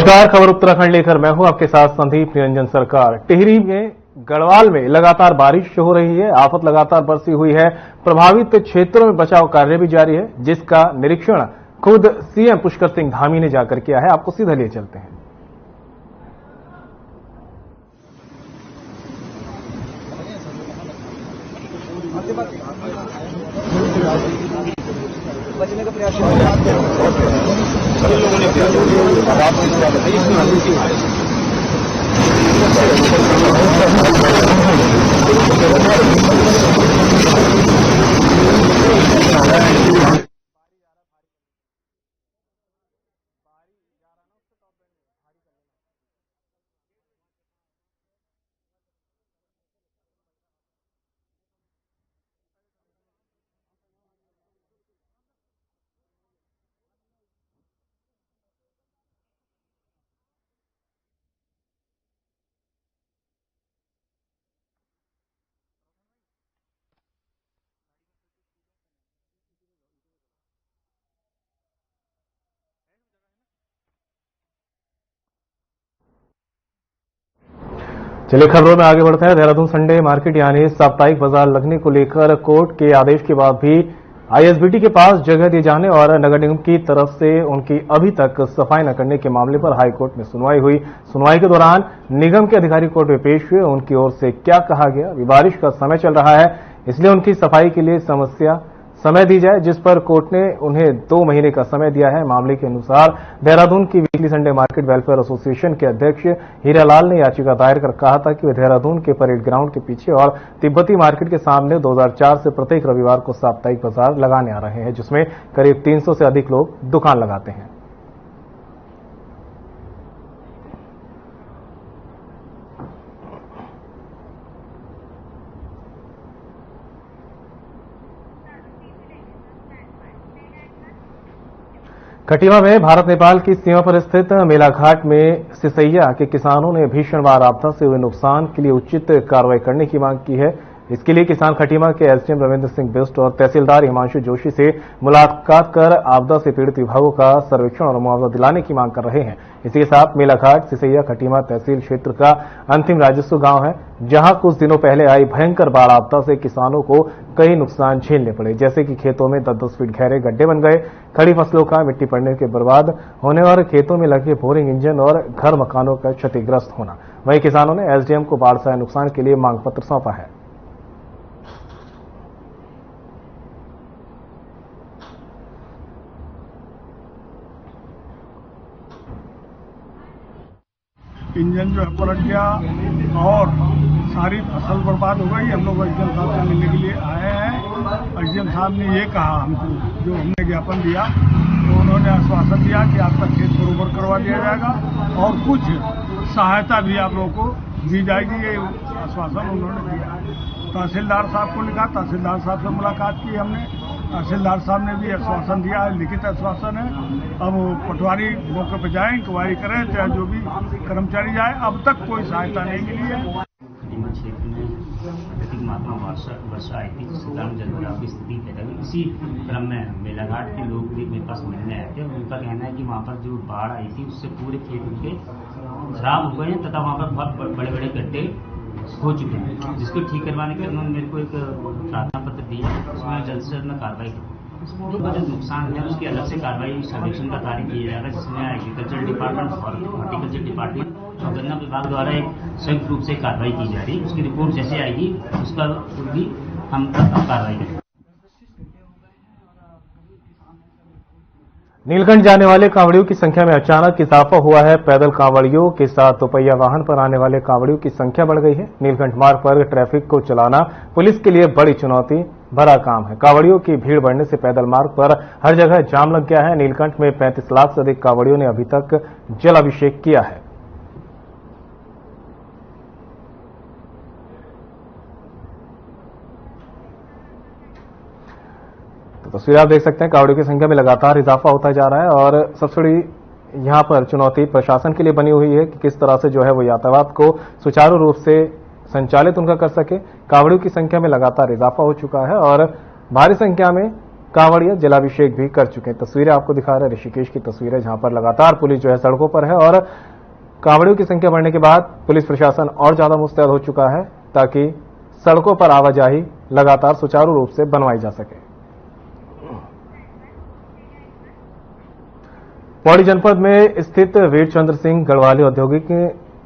नमस्कार, खबर उत्तराखंड लेकर मैं हूं आपके साथ संदीप निरंजन सरकार। टिहरी में गढ़वाल में लगातार बारिश हो रही है, आफत लगातार बरसी हुई है। प्रभावित क्षेत्रों में बचाव कार्य भी जारी है, जिसका निरीक्षण खुद सीएम पुष्कर सिंह धामी ने जाकर किया है। आपको सीधा लिए चलते हैं। बचने का प्रयास सभी लोगों ने किया। चलिए खबरों में आगे बढ़ते हैं। देहरादून संडे मार्केट यानी साप्ताहिक बाजार लगने को लेकर कोर्ट के आदेश के बाद भी आईएसबीटी के पास जगह दिए जाने और नगर निगम की तरफ से उनकी अभी तक सफाई न करने के मामले पर हाईकोर्ट में सुनवाई हुई। सुनवाई के दौरान निगम के अधिकारी कोर्ट में पेश हुए। उनकी ओर से क्या कहा गया? अभी बारिश का समय चल रहा है, इसलिए उनकी सफाई के लिए समय दी जाए, जिस पर कोर्ट ने उन्हें 2 महीने का समय दिया है। मामले के अनुसार देहरादून की weekly Sunday market welfare association के अध्यक्ष हीरालाल ने याचिका दायर कर कहा था कि वे देहरादून के परेड ग्राउंड के पीछे और तिब्बती मार्केट के सामने 2004 से प्रत्येक रविवार को साप्ताहिक बाजार लगाने आ रहे हैं, जिसमें करीब 300 से अधिक लोग दुकान लगाते हैं। खटीमा में भारत नेपाल की सीमा पर स्थित मेलाघाट में सिसैया के किसानों ने भीषण बाढ़ आपदा से हुए नुकसान के लिए उचित कार्रवाई करने की मांग की है। इसके लिए किसान खटीमा के एसडीएम रविंद्र सिंह बिष्ट और तहसीलदार हिमांशु जोशी से मुलाकात कर आपदा से पीड़ित विभागों का सर्वेक्षण और मुआवजा दिलाने की मांग कर रहे हैं। इसी के साथ मेलाघाट सिसैया खटीमा तहसील क्षेत्र का अंतिम राजस्व गांव है, जहां कुछ दिनों पहले आई भयंकर बाढ़ आपदा से किसानों को कई नुकसान झेलने पड़े, जैसे कि खेतों में 10-10 फीट गहरे गड्ढे बन गए, खड़ी फसलों का मिट्टी पड़ने के बर्बाद होने और खेतों में लगे बोरिंग इंजन और घर मकानों का क्षतिग्रस्त होना। वहीं किसानों ने एसडीएम को बाढ़ से आए नुकसान के लिए मांग पत्र सौंपा है। इंजन जो है पलट गया और सारी फसल बर्बाद हो गई। हम लोग एसडीएम साहब से मिलने के लिए आए हैं। एसडीएम साहब ने ये कहा हमको, जो हमने ज्ञापन दिया, तो उन्होंने आश्वासन दिया कि आपका खेत बरोबर करवा दिया जाएगा और कुछ सहायता भी आप लोगों को दी जाएगी। ये आश्वासन उन्होंने दिया। तहसीलदार साहब को लिखा, तहसीलदार साहब से मुलाकात की हमने। तहसीलदार साहब ने भी आश्वासन दिया है, लिखित आश्वासन है। अब पटवारी मौके पर जाए, इंक्वायरी करें, चाहे जो भी कर्मचारी जाए। अब तक कोई सहायता नहीं मिली है। खटीमा क्षेत्र में अत्यधिक मात्रा वर्षा आई थी, जिसके कारण जलभराव की स्थिति पैदा हुई। इसी क्रम में मेलाघाट के लोग भी मेरे पास मिलने आए थे। उनका कहना है कि वहाँ पर जो बाढ़ आई थी उससे पूरे खेत उनके खराब हो गए हैं तथा वहाँ पर बहुत बड़े बड़े गड्ढे हो चुके हैं, जिसको ठीक करवाने के लिए उन्होंने मेरे को एक प्रार्थना पत्र दिया। उसमें जल्द से जल्द मैं कार्रवाई करूँ। जो बजट नुकसान है उसकी अलग से कार्रवाई सर्वेक्षण का कार्य किया जाएगा, जिसमें एग्रीकल्चर डिपार्टमेंट और हॉर्टिकल्चर डिपार्टमेंट और गन्ना विभाग द्वारा एक संयुक्त रूप से कार्रवाई की जा रही है। उसकी रिपोर्ट जैसे आएगी उसका भी हम कार्रवाई करेंगे। नीलकंठ जाने वाले कांवड़ियों की संख्या में अचानक इजाफा हुआ है। पैदल कांवड़ियों के साथ दोपहिया वाहन पर आने वाले कांवड़ियों की संख्या बढ़ गई है। नीलकंठ मार्ग पर ट्रैफिक को चलाना पुलिस के लिए बड़ी चुनौती भरा काम है। कांवड़ियों की भीड़ बढ़ने से पैदल मार्ग पर हर जगह जाम लग गया है। नीलकंठ में 35 लाख से अधिक कांवड़ियों ने अभी तक जल अभिषेक किया है। तो तस्वीर आप देख सकते हैं, कांवड़ियों की संख्या में लगातार इजाफा होता जा रहा है और सबसे बड़ी यहां पर चुनौती प्रशासन के लिए बनी हुई है कि किस तरह से जो है वो यातायात को सुचारू रूप से संचालित उनका कर सके। कांवड़ियों की संख्या में लगातार इजाफा हो चुका है और भारी संख्या में कांवड़िया जलाभिषेक भी कर चुके हैं। तस्वीरें आपको दिखा रहे हैं ऋषिकेश की तस्वीरें, जहां पर लगातार पुलिस जो है सड़कों पर है और कांवड़ियों की संख्या बढ़ने के बाद पुलिस प्रशासन और ज्यादा मुस्तैद हो चुका है ताकि सड़कों पर आवाजाही लगातार सुचारू रूप से बनवाई जा सके। पौड़ी जनपद में स्थित वीरचंद्र सिंह गढ़वाली औद्योगिक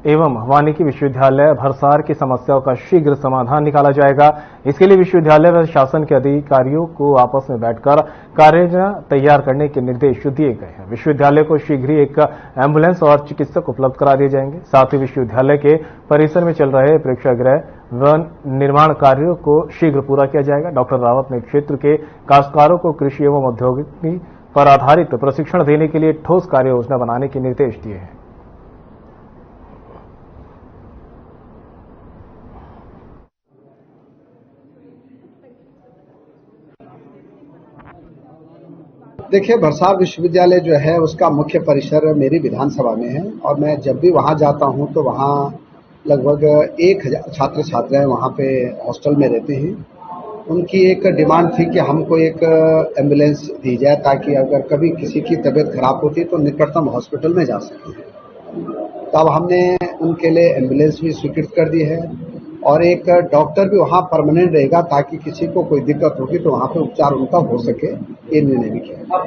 एवं वानिकी विश्वविद्यालय भरसार की समस्याओं का शीघ्र समाधान निकाला जाएगा। इसके लिए विश्वविद्यालय व शासन के अधिकारियों को आपस में बैठकर कार्ययोजना तैयार करने के निर्देश दिए गए हैं। विश्वविद्यालय को शीघ्र ही एक एम्बुलेंस और चिकित्सक उपलब्ध करा दिए जाएंगे। साथ ही विश्वविद्यालय के परिसर में चल रहे प्रेक्षागृह व निर्माण कार्यों को शीघ्र पूरा किया जाएगा। डॉक्टर रावत ने क्षेत्र के काश्तकारों को कृषि एवं औद्योगिकी पर आधारित प्रशिक्षण देने के लिए ठोस कार्य योजना बनाने के निर्देश दिए हैं। देखिए, भरसार विश्वविद्यालय जो है उसका मुख्य परिसर मेरी विधानसभा में है और मैं जब भी वहां जाता हूं तो वहां लगभग 1000 छात्र छात्राएं वहां पे हॉस्टल में रहते हैं। उनकी एक डिमांड थी कि हमको एक एम्बुलेंस दी जाए ताकि अगर कभी किसी की तबीयत खराब होती तो निकटतम हॉस्पिटल में जा सके। तब हमने उनके लिए एम्बुलेंस भी स्वीकृत कर दी है और एक डॉक्टर भी वहाँ परमानेंट रहेगा ताकि किसी को कोई दिक्कत होगी तो वहाँ पे उपचार उनका हो सके, ये निर्णय भी किया।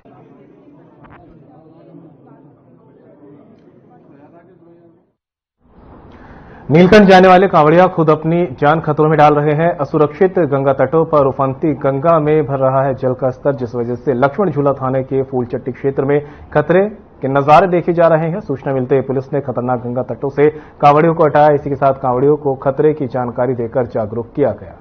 नीलकंठ जाने वाले कांवड़िया खुद अपनी जान खतरों में डाल रहे हैं। असुरक्षित गंगा तटों पर उफनती गंगा में भर रहा है जल का स्तर, जिस वजह से लक्ष्मण झूला थाने के फूलचट्टी क्षेत्र में खतरे के नजारे देखे जा रहे हैं। सूचना मिलते ही पुलिस ने खतरनाक गंगा तटों से कांवड़ियों को हटाया। इसी के साथ कांवड़ियों को खतरे की जानकारी देकर जागरूक किया गया।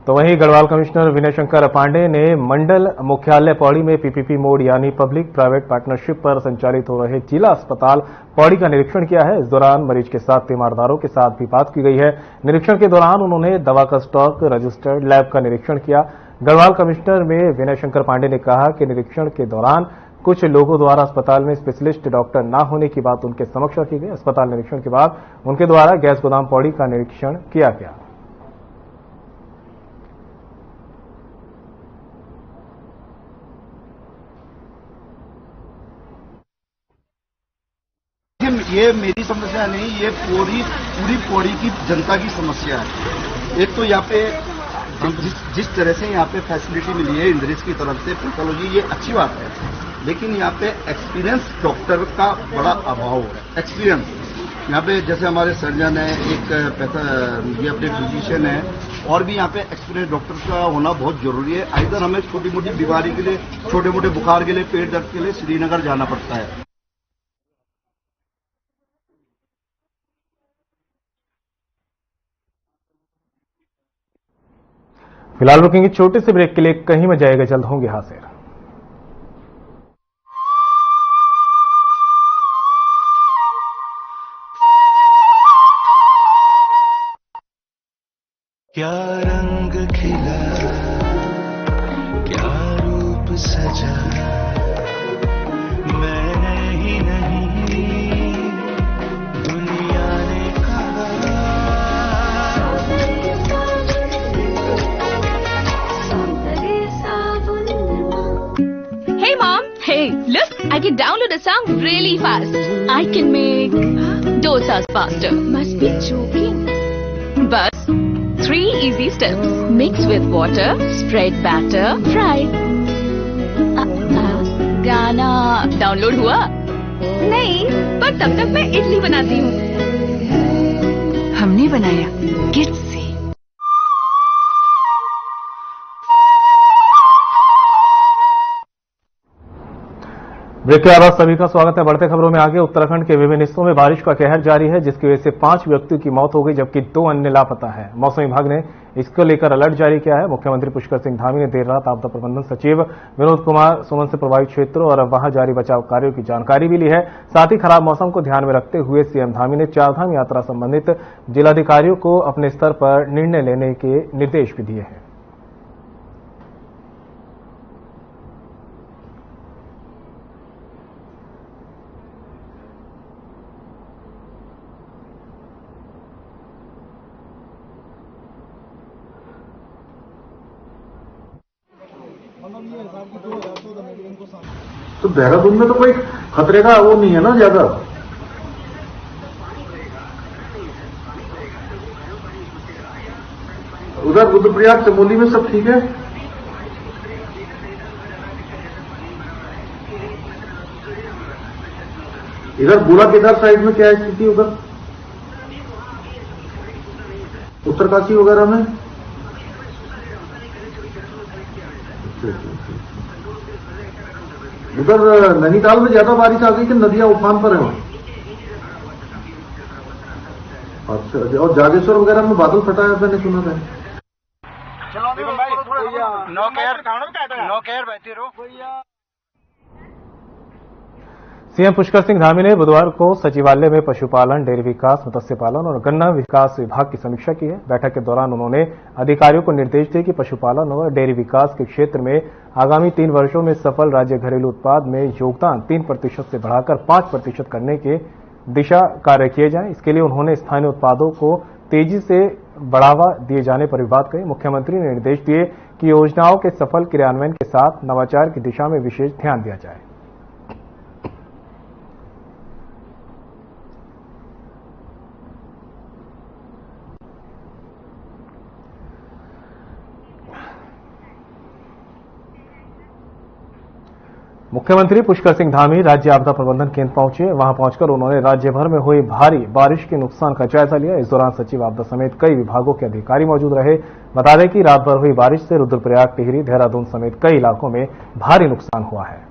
तो वहीं गढ़वाल कमिश्नर विनय शंकर पांडे ने मंडल मुख्यालय पौड़ी में पीपीपी मोड यानी पब्लिक प्राइवेट पार्टनरशिप पर संचालित हो रहे जिला अस्पताल पौड़ी का निरीक्षण किया है। इस दौरान मरीज के साथ तीमारदारों के साथ भी बात की गई है। निरीक्षण के दौरान उन्होंने दवा का स्टॉक, रजिस्टर्ड लैब का निरीक्षण किया। गढ़वाल कमिश्नर में विनय शंकर पांडे ने कहा कि निरीक्षण के दौरान कुछ लोगों द्वारा अस्पताल में स्पेशलिस्ट डॉक्टर न होने की बात उनके समक्ष रखी गई। अस्पताल निरीक्षण के बाद उनके द्वारा गैस गोदाम पौड़ी का निरीक्षण किया गया। ये मेरी समस्या नहीं, ये पूरी पौड़ी की जनता की समस्या है। एक तो यहाँ पे जिस तरह से यहाँ पे फैसिलिटी मिली है इंद्रिस की तरफ से पैथोलॉजी, ये अच्छी बात है, लेकिन यहाँ पे एक्सपीरियंस डॉक्टर का बड़ा अभाव है। एक्सपीरियंस यहाँ पे जैसे हमारे सर्जन है, एक ये अपने फिजिशियन है, और भी यहाँ पे एक्सपीरियंस डॉक्टर का होना बहुत जरूरी है। इधर हमें छोटी मोटी बीमारी के लिए, छोटे मोटे बुखार के लिए, पेट दर्द के लिए श्रीनगर जाना पड़ता है। फिलहाल रुकेंगे छोटे से ब्रेक के लिए, कहीं में जाएगा, जल्द होंगे हाजिर। क्या रंग खिला, क्या रूप सजा, मैंने ही नहीं दुनिया ने कहा। Hey mom, hey, look, I can download a song really fast. I can make dosas faster. Must be joking. Bus 3 easy steps. Mix with water, spread batter, fry. गाना डाउनलोड हुआ? नहीं, पर तब तक मैं इडली बनाती हूँ। हमने बनाया किड्स से। ब्रेक के बाद सभी का स्वागत है। बढ़ते खबरों में आगे, उत्तराखंड के विभिन्न हिस्सों में बारिश का कहर जारी है, जिसकी वजह से 5 व्यक्तियों की मौत हो गई, जबकि 2 अन्य लापता है। मौसम विभाग ने इसको लेकर अलर्ट जारी किया है। मुख्यमंत्री पुष्कर सिंह धामी ने देर रात आपदा प्रबंधन सचिव विनोद कुमार सुमन से प्रभावित क्षेत्रों और वहां जारी बचाव कार्यों की जानकारी भी ली है। साथ ही खराब मौसम को ध्यान में रखते हुए सीएम धामी ने चारधाम यात्रा संबंधित जिलाधिकारियों को अपने स्तर पर निर्णय लेने के निर्देश भी दिए हैं। तो देहरादून में तो कोई खतरे का वो नहीं है ना ज्यादा। उधर रुद्रप्रयाग चमोली में सब ठीक है। इधर बूढ़ा केदार साइड में क्या स्थिति उधर उत्तरकाशी वगैरह में? उधर नैनीताल में ज्यादा बारिश आ गई कि नदियां उफान पर है? अच्छा, और जागेश्वर वगैरह में बादल फटा है मैंने सुना था। सीएम पुष्कर सिंह धामी ने बुधवार को सचिवालय में पशुपालन, डेयरी विकास, मत्स्य पालन और गन्ना विकास विभाग की समीक्षा की है। बैठक के दौरान उन्होंने अधिकारियों को निर्देश दिए कि पशुपालन और डेयरी विकास के क्षेत्र में आगामी 3 वर्षों में सफल राज्य घरेलू उत्पाद में योगदान 3% से बढ़ाकर 5% करने के दिशा कार्य किए जाएं। इसके लिए उन्होंने स्थानीय उत्पादों को तेजी से बढ़ावा दिए जाने पर भी बात कही। मुख्यमंत्री ने निर्देश दिए कि योजनाओं के सफल क्रियान्वयन के साथ नवाचार की दिशा में विशेष ध्यान दिया जाए। मुख्यमंत्री पुष्कर सिंह धामी राज्य आपदा प्रबंधन केंद्र पहुंचे। वहां पहुंचकर उन्होंने राज्य भर में हुई भारी बारिश के नुकसान का जायजा लिया। इस दौरान सचिव आपदा समेत कई विभागों के अधिकारी मौजूद रहे। बता दें कि रात भर हुई बारिश से रुद्रप्रयाग, टिहरी, देहरादून समेत कई इलाकों में भारी नुकसान हुआ है।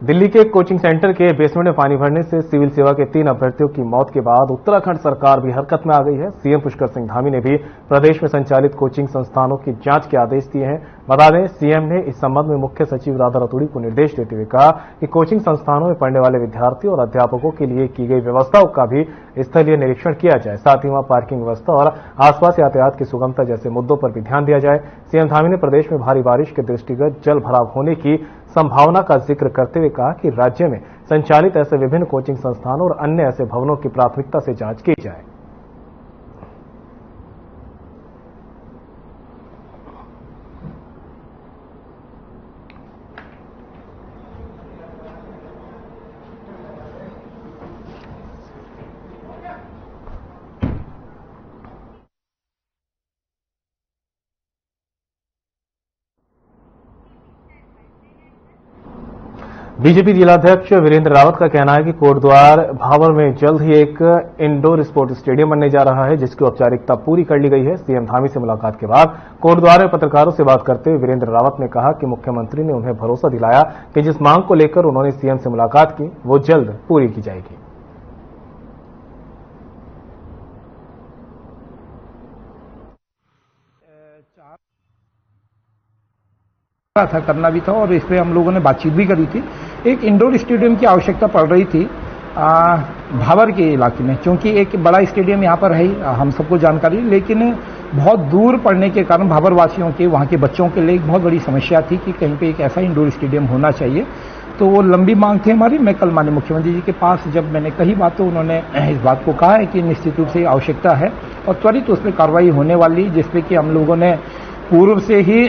दिल्ली के कोचिंग सेंटर के बेसमेंट में पानी भरने से सिविल सेवा के 3 अभ्यर्थियों की मौत के बाद उत्तराखंड सरकार भी हरकत में आ गई है। सीएम पुष्कर सिंह धामी ने भी प्रदेश में संचालित कोचिंग संस्थानों की जांच के आदेश दिए हैं। बता दें, सीएम ने इस संबंध में मुख्य सचिव राधा रतूड़ी को निर्देश देते हुए कहा कि कोचिंग संस्थानों में पढ़ने वाले विद्यार्थियों और अध्यापकों के लिए की गई व्यवस्थाओं का भी स्थलीय निरीक्षण किया जाए। साथ ही वहां पार्किंग व्यवस्था और आसपास यातायात की सुगमता जैसे मुद्दों पर भी ध्यान दिया जाए। सीएम धामी ने प्रदेश में भारी बारिश के दृष्टिगत जल भराव होने की संभावना का जिक्र करते हुए कहा कि राज्य में संचालित ऐसे विभिन्न कोचिंग संस्थानों और अन्य ऐसे भवनों की प्राथमिकता से जांच की जाए। बीजेपी जिलाध्यक्ष वीरेंद्र रावत का कहना है कि कोटद्वार भावर में जल्द ही एक इंडोर स्पोर्ट्स स्टेडियम बनने जा रहा है, जिसकी औपचारिकता पूरी कर ली गई है। सीएम धामी से मुलाकात के बाद कोटद्वार में पत्रकारों से बात करते हुए वीरेंद्र रावत ने कहा कि मुख्यमंत्री ने उन्हें भरोसा दिलाया कि जिस मांग को लेकर उन्होंने सीएम से मुलाकात की वो जल्द पूरी की जाएगी। था करना भी था और इस पर हम लोगों ने बातचीत भी करी थी। एक इंडोर स्टेडियम की आवश्यकता पड़ रही थी भावर के इलाके में, क्योंकि एक बड़ा स्टेडियम यहाँ पर है ही, हम सबको जानकारी, लेकिन बहुत दूर पड़ने के कारण भावर वासियों के, वहाँ के बच्चों के लिए एक बहुत बड़ी समस्या थी कि कहीं पे एक ऐसा इंडोर स्टेडियम होना चाहिए। तो वो लंबी मांग थी हमारी। मैं कल माननीय मुख्यमंत्री जी के पास जब मैंने कही बात, तो उन्होंने इस बात को कहा है कि निश्चित रूप से आवश्यकता है और त्वरित उस पर कार्रवाई होने वाली, जिसपे कि हम लोगों ने पूर्व से ही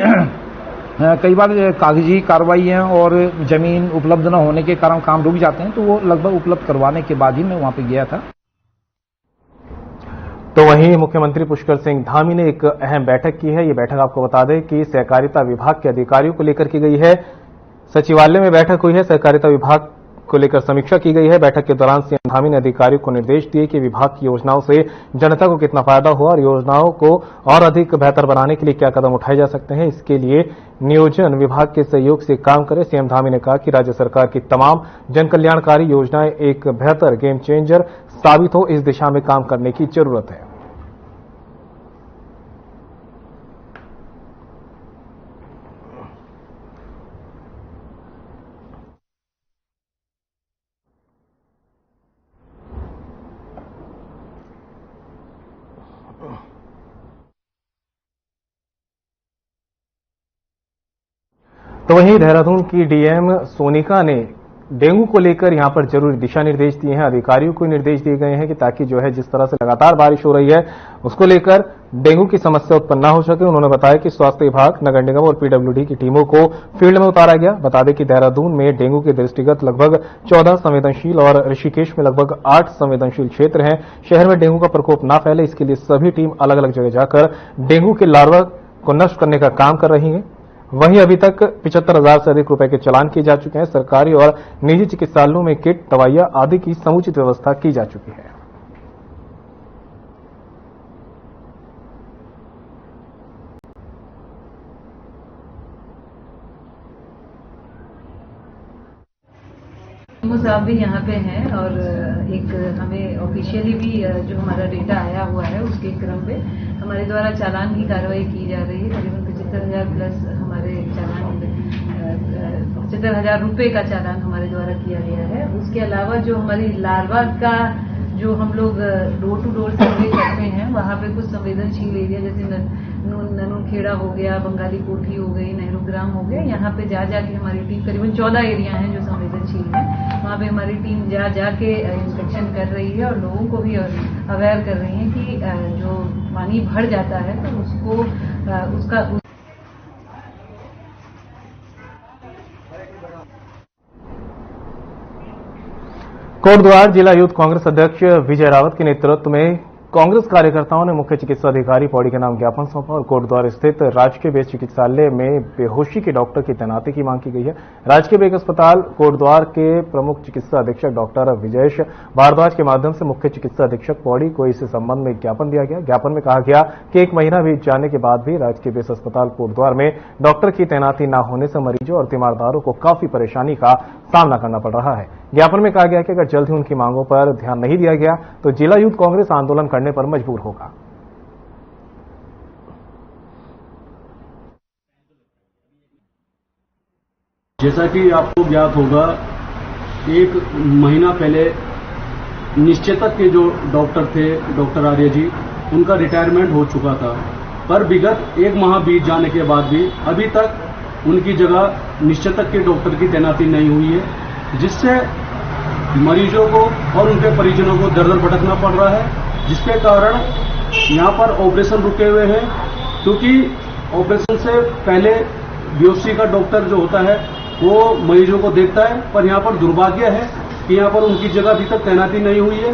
कई बार कागजी कार्रवाइयां और जमीन उपलब्ध न होने के कारण काम रुक जाते हैं, तो वो लगभग उपलब्ध करवाने के बाद ही मैं वहां पे गया था। तो वहीं मुख्यमंत्री पुष्कर सिंह धामी ने एक अहम बैठक की है। ये बैठक आपको बता दें कि सहकारिता विभाग के अधिकारियों को लेकर की गई है। सचिवालय में बैठक हुई है, सहकारिता विभाग को लेकर समीक्षा की गई है। बैठक के दौरान सीएम धामी ने अधिकारियों को निर्देश दिए कि विभाग की योजनाओं से जनता को कितना फायदा हुआ और योजनाओं को और अधिक बेहतर बनाने के लिए क्या कदम उठाए जा सकते हैं। इसके लिए नियोजन विभाग के सहयोग से काम करे। सीएम धामी ने कहा कि राज्य सरकार की तमाम जन कल्याणकारी योजनाएं एक बेहतर गेम चेंजर साबित हो, इस दिशा में काम करने की जरूरत है। तो वहीं देहरादून की डीएम सोनिका ने डेंगू को लेकर यहां पर जरूरी दिशा निर्देश दिए हैं। अधिकारियों को निर्देश दिए गए हैं कि ताकि जो है जिस तरह से लगातार बारिश हो रही है उसको लेकर डेंगू की समस्या उत्पन्न न हो सके। उन्होंने बताया कि स्वास्थ्य विभाग, नगर निगम और पीडब्ल्यूडी की टीमों को फील्ड में उतारा गया। बता दें कि देहरादून में डेंगू के दृष्टिगत लगभग 14 संवेदनशील और ऋषिकेश में लगभग 8 संवेदनशील क्षेत्र हैं। शहर में डेंगू का प्रकोप न फैले इसके लिए सभी टीम अलग अलग जगह जाकर डेंगू के लार्वा को नष्ट करने का काम कर रही है। वहीं अभी तक 75,000 से अधिक रुपए के चालान किए जा चुके हैं। सरकारी और निजी चिकित्सालयों में किट, दवाइयां आदि की समुचित व्यवस्था की जा चुकी है। साहब भी यहाँ पे हैं और एक हमें ऑफिशियली भी जो हमारा डेटा आया हुआ है उसके क्रम में हमारे द्वारा चालान की कार्रवाई की जा रही है। करीबन 75,000 प्लस हमारे चालान 75,000 रुपए का चालान हमारे द्वारा किया गया है। उसके अलावा जो हमारी लार्वा का जो हम लोग डोर टू डोर सर्वे करते हैं वहाँ पे कुछ संवेदनशील एरिया जैसे ननूखेड़ा हो गया, बंगाली कोठी हो गई, नेहरू ग्राम हो गया, यहाँ पे जा जाके हमारी टीम करीबन 14 एरिया हैं जो संवेदनशील हैं। वहाँ पे हमारी टीम जा जाके इंस्पेक्शन कर रही है और लोगों को भी अवेयर कर रही है कि जो पानी भर जाता है तो उसको उसका कोटद्वार जिला यूथ कांग्रेस अध्यक्ष विजय रावत के नेतृत्व में कांग्रेस कार्यकर्ताओं ने मुख्य चिकित्सा अधिकारी पौड़ी के नाम ज्ञापन सौंपा और कोटद्वार स्थित राजकीय बेस चिकित्सालय में बेहोशी के डॉक्टर की तैनाती की मांग की गई है। राजकीय बेस अस्पताल कोटद्वार के प्रमुख चिकित्सा अधीक्षक डॉक्टर विजयेश भारद्वाज के माध्यम से मुख्य चिकित्सा अधीक्षक पौड़ी को इस संबंध में ज्ञापन दिया गया। ज्ञापन में कहा गया कि 1 महीना बीत जाने के बाद भी राजकीय बेस अस्पताल कोटद्वार में डॉक्टर की तैनाती न होने से मरीजों और तीमारदारों को काफी परेशानी का सामना करना पड़ रहा है। ज्ञापन में कहा गया कि अगर जल्द ही उनकी मांगों पर ध्यान नहीं दिया गया तो जिला यूथ कांग्रेस आंदोलन करने पर मजबूर होगा। जैसा कि आपको ज्ञात होगा, 1 महीना पहले निश्चेतक के जो डॉक्टर थे, डॉक्टर आर्य जी, उनका रिटायरमेंट हो चुका था। पर विगत 1 माह बीत जाने के बाद भी अभी तक उनकी जगह निश्चेतक के डॉक्टर की तैनाती नहीं हुई है, जिससे मरीजों को और उनके परिजनों को दर दर भटकना पड़ रहा है, जिसके कारण यहाँ पर ऑपरेशन रुके हुए हैं। क्योंकि ऑपरेशन से पहले बीओसी का डॉक्टर जो होता है वो मरीजों को देखता है, पर यहाँ पर दुर्भाग्य है कि यहाँ पर उनकी जगह अभी तक तैनाती नहीं हुई है।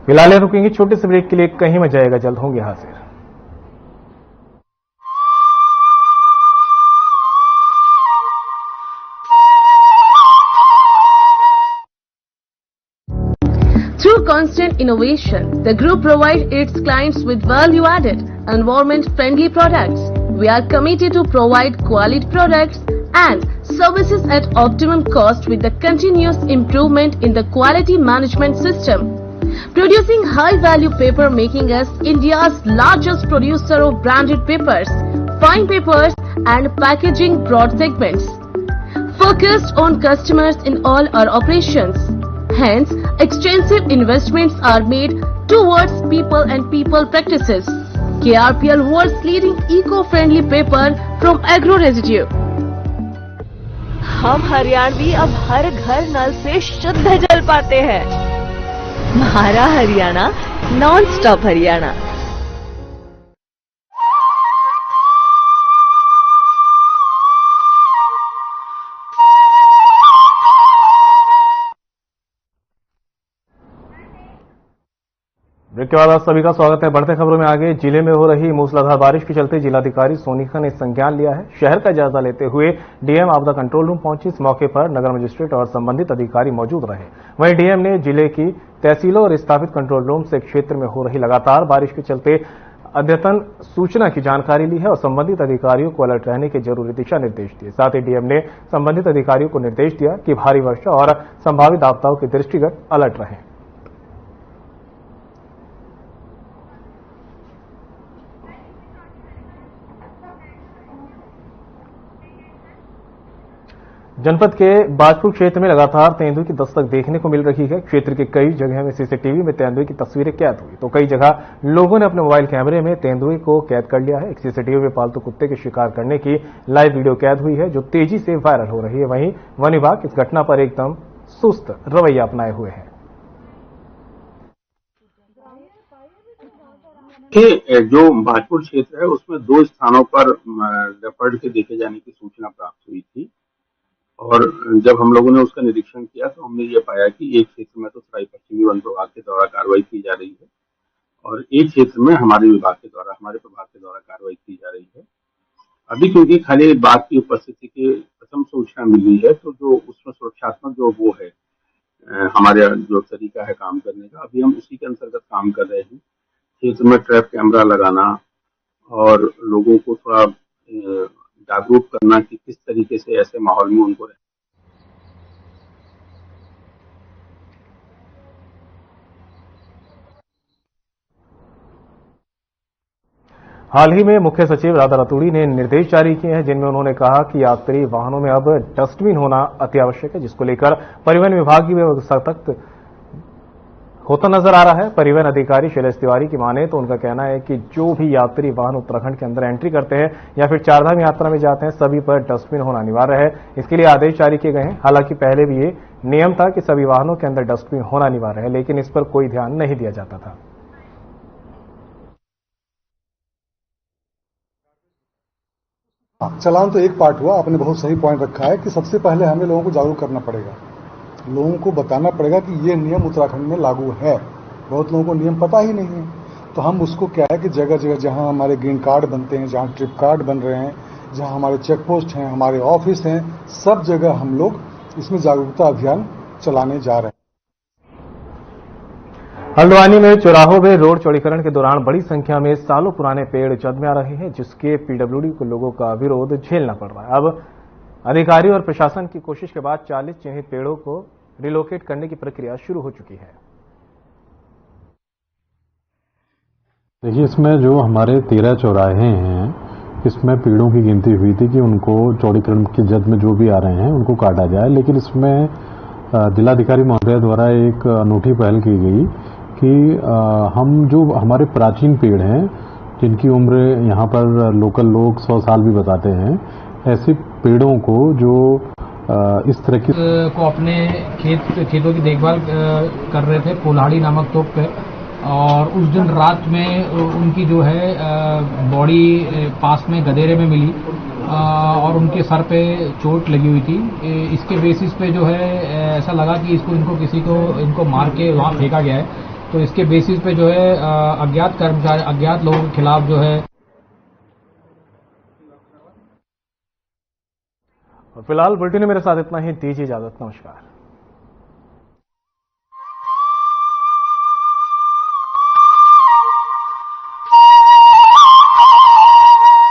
फिलहाल रुकेंगे छोटे से ब्रेक के लिए, कहीं मत जाएगा, जल्द होंगे हाजिर। Through constant innovation, the group provides its clients with value-added, environment-friendly products. We are committed to provide quality products and services at optimum cost with the continuous improvement in the quality management system. Producing high-value paper making us India's largest producer of branded papers, fine papers and packaging broad segments. Focused on customers in all our operations. Hence, extensive investments are made towards people and people practices. KRPL world's leading eco-friendly paper from agro residue. हम हरियाणवी अब हर घर नल से शुद्ध जल पाते हैं। हमारा Haryana non stop Haryana. Break के बाद आप सभी का स्वागत है। बढ़ते खबरों में आगे, जिले में हो रही मूसलाधार बारिश के चलते जिलाधिकारी सोनिका ने संज्ञान लिया है। शहर का जायजा लेते हुए डीएम आपदा कंट्रोल रूम पहुंची। इस मौके पर नगर मजिस्ट्रेट और संबंधित अधिकारी मौजूद रहे। वहीं डीएम ने जिले की तहसीलों और स्थापित कंट्रोल रूम से क्षेत्र में हो रही लगातार बारिश के चलते अद्यतन सूचना की जानकारी ली है और संबंधित अधिकारियों को अलर्ट रहने के जरूरी दिशा निर्देश दिए। साथ ही डीएम ने संबंधित अधिकारियों को निर्देश दिया कि भारी वर्षा और संभावित आपदाओं के दृष्टिगत अलर्ट रहें। जनपद के बाजपुर क्षेत्र में लगातार तेंदुए की दस्तक देखने को मिल रही है। क्षेत्र के कई जगह में सीसीटीवी में तेंदुए की तस्वीरें कैद हुई तो कई जगह लोगों ने अपने मोबाइल कैमरे में तेंदुए को कैद कर लिया है। एक सीसीटीवी में पालतू कुत्ते के शिकार करने की लाइव वीडियो कैद हुई है जो तेजी से वायरल हो रही है। वहीं वन विभाग इस घटना पर एकदम सुस्त रवैया अपनाए हुए है। जो बाजपुर क्षेत्र है उसमें 2 स्थानों पर लेपर्ड के देखे जाने की सूचना प्राप्त हुई थी और जब हम लोगों ने उसका निरीक्षण किया तो हमने ये पाया कि एक क्षेत्र में तो सराय पश्चिमी वन प्रभाग के द्वारा कार्रवाई की जा रही है और एक क्षेत्र में हमारे प्रभाग के द्वारा कार्रवाई की जा रही है। अभी क्योंकि खाली बाघ की उपस्थिति की प्रथम सूचना मिली है तो जो उसमें सुरक्षात्मक जो वो है हमारे जो तरीका है काम करने का, अभी हम उसी के अंतर्गत काम कर रहे हैं। क्षेत्र में ट्रैप कैमरा लगाना और लोगों को थोड़ा जागरूक करना कि किस तरीके से ऐसे माहौल में उनको रहे। हाल ही में मुख्य सचिव राधा रतूड़ी ने निर्देश जारी किए हैं जिनमें उन्होंने कहा कि यात्री वाहनों में अब डस्टबिन होना अति आवश्यक है, जिसको लेकर परिवहन विभाग भी सतर्क होता नजर आ रहा है। परिवहन अधिकारी शैलेश तिवारी की माने तो उनका कहना है कि जो भी यात्री वाहन उत्तराखंड के अंदर एंट्री करते हैं या फिर चारधाम यात्रा में जाते हैं सभी पर डस्टबिन होना अनिवार्य है। इसके लिए आदेश जारी किए गए हैं। हालांकि पहले भी ये नियम था कि सभी वाहनों के अंदर डस्टबिन होना अनिवार्य है, लेकिन इस पर कोई ध्यान नहीं दिया जाता था। चालान तो एक पार्ट हुआ, आपने बहुत सही पॉइंट रखा है कि सबसे पहले हमें लोगों को जागरूक करना पड़ेगा, लोगों को बताना पड़ेगा कि ये नियम उत्तराखंड में लागू है। बहुत लोगों को नियम पता ही नहीं है, तो हम उसको क्या है कि जगह जगह जहां हमारे ग्रीन कार्ड बनते हैं, जहां ट्रिप कार्ड बन रहे हैं, जहां हमारे चेक पोस्ट हैं, हमारे ऑफिस हैं, सब जगह हम लोग इसमें जागरूकता अभियान चलाने जा रहे हैं। हल्द्वानी में चौराहों में रोड चौड़ीकरण के दौरान बड़ी संख्या में सालों पुराने पेड़ जद में आ रहे हैं, जिसके पीडब्ल्यूडी को लोगों का विरोध झेलना पड़ रहा है। अब अधिकारी और प्रशासन की कोशिश के बाद 40 चिन्हित पेड़ों को रिलोकेट करने की प्रक्रिया शुरू हो चुकी है। देखिए, इसमें जो हमारे 13 चौराहे हैं, इसमें पेड़ों की गिनती हुई थी कि उनको चौड़ीकरण की जद में जो भी आ रहे हैं उनको काटा जाए, लेकिन इसमें जिलाधिकारी महोदय द्वारा एक अनूठी पहल की गई कि हम जो हमारे प्राचीन पेड़ हैं जिनकी उम्र यहाँ पर लोकल लोग 100 साल भी बताते हैं, ऐसे पेड़ों को जो इस तरह की को अपने खेतों की देखभाल कर रहे थे कोल्हाड़ी नामक तोप पे, और उस दिन रात में उनकी जो है बॉडी पास में गदेरे में मिली और उनके सर पे चोट लगी हुई थी। इसके बेसिस पे जो है ऐसा लगा कि इनको मार के वहां फेंका गया है, तो इसके बेसिस पे जो है अज्ञात लोगों के खिलाफ जो है। और फिलहाल बुलेटिन में मेरे साथ इतना ही, दीजिए इजाजत, नमस्कार।